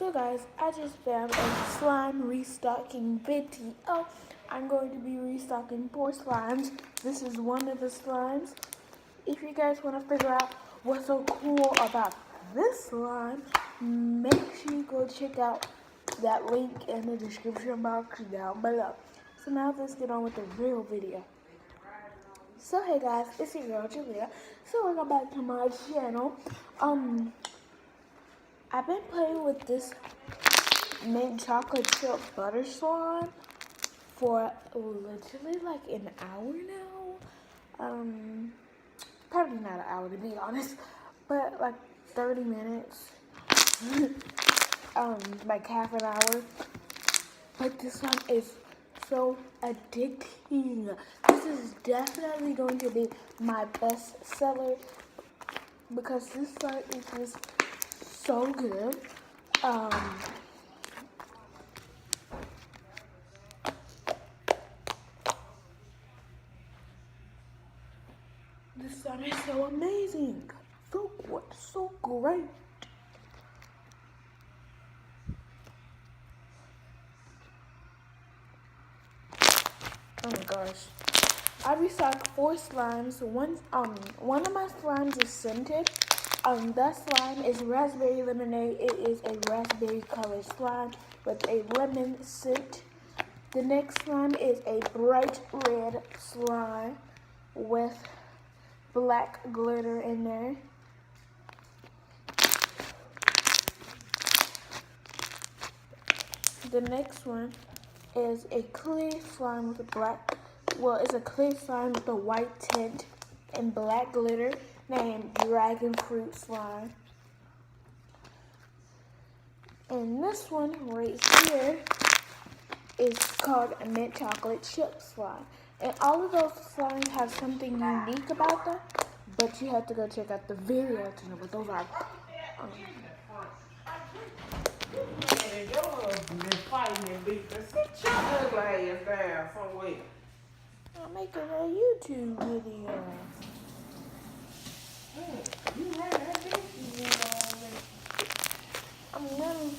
So guys, I just found a slime restocking video. I'm going to be restocking 4 slimes. This is one of the slimes. If you guys want to figure out what's so cool about this slime, make sure you go check out that link in the description box down below. So now let's get on with the real video. So hey guys, it's your girl Julia. So welcome back to my channel. I've been playing with this mint chocolate chip butter slime for literally like an hour now. Probably not an hour to be honest, but like 30 minutes. Like half an hour. But this one is so addicting. This is definitely going to be my best seller because this slime is just so good. This slime is so amazing. So good, so great. Oh my gosh. I restocked 4 slimes. One of my slimes is scented. That slime is raspberry lemonade. It is a raspberry colored slime with a lemon scent. The next slime is a bright red slime with black glitter in there. The next one is a clear slime with a black, it's a clear slime with a white tint and black glitter named Dragon Fruit Slime. And this one right here is called a mint chocolate chip slime. And all of those slimes have something unique about them, but you have to go check out the video to know what those are. I'm making a YouTube video. You had that video already. I'm gonna.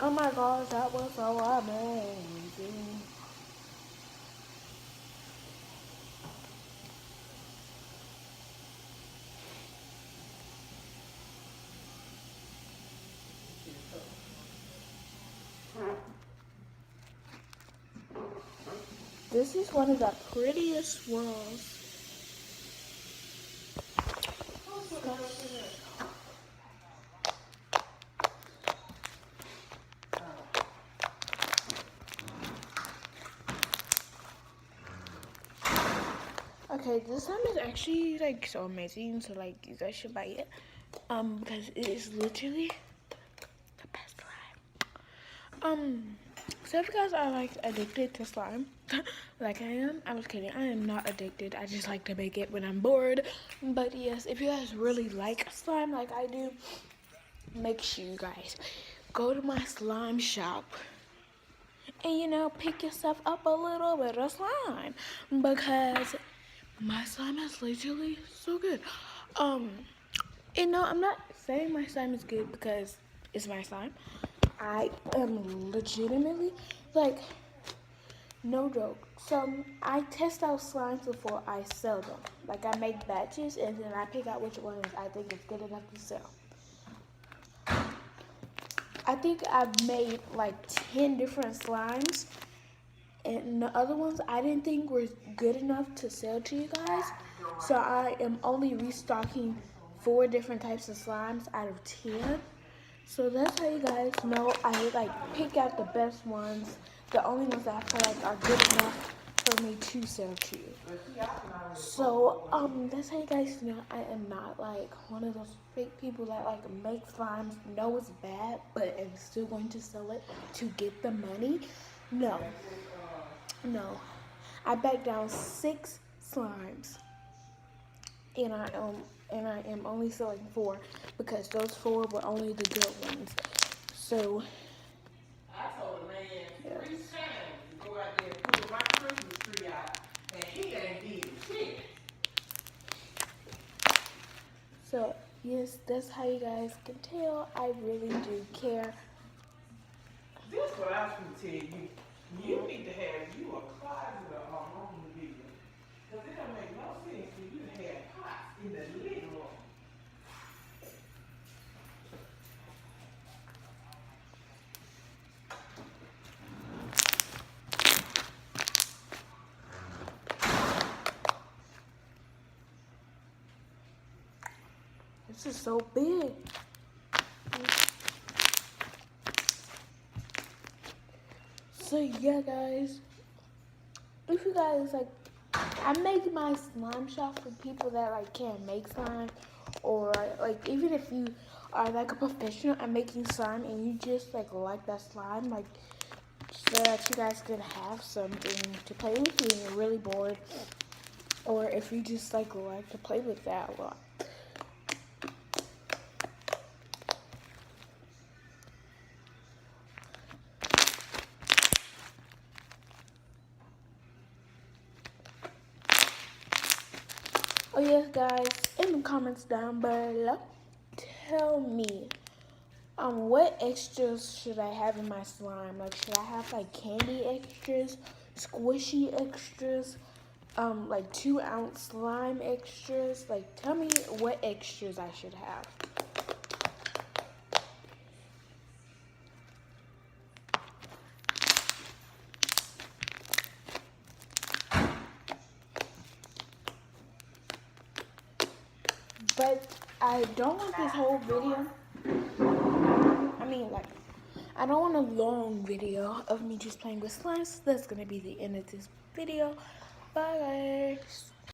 Oh my gosh, that was so amazing. This is one of the prettiest swirls. Okay, this slime is actually like so amazing, so like you guys should buy it. Because it is literally the best slime. So if you guys are like addicted to slime, like I am, I was kidding. I am not addicted. I just like to make it when I'm bored. But yes, if you guys really like slime like I do, make sure you guys go to my slime shop and pick yourself up a little bit of slime because my slime is literally so good. I'm not saying my slime is good because it's my slime. I am legitimately, like, no joke. So I test out slimes before I sell them. Like, I make batches and then I pick out which ones I think is good enough to sell. I think I've made like 10 different slimes, and the other ones I didn't think were good enough to sell to you guys. So I am only restocking 4 different types of slimes out of 10. So that's how you guys know I like pick out the best ones, the only ones that I feel like are good enough for me to sell to you. So that's how you guys know I am not like one of those fake people that like make slimes, know it's bad, but am still going to sell it to get the money. No, no. I backed down 6 slimes, and I am only selling 4 because those 4 were only the good ones. So I told a man 3 times to go out there and pull my Christmas tree out, and he ain't did shit. so yes, that's how you guys can tell I really do care. This is what I was going to tell you. You need to have you a closet or a home video. Because it don't make no sense for you to have pots in the living room. This is so big. So yeah, guys, if you guys like, I make my slime shop for people that like can't make slime, or like even if you are like a professional at making slime and you just like that slime, like so that you guys can have something to play with when you're really bored, or if you just like to play with that a lot. Oh yes, guys, in the comments down below, tell me, what extras should I have in my slime? Like, should I have like candy extras, squishy extras, like 2-ounce slime extras? Like, tell me what extras I should have. But I don't want this whole video. I mean, like, I don't want a long video of me just playing with slimes. So that's gonna be the end of this video. Bye, guys.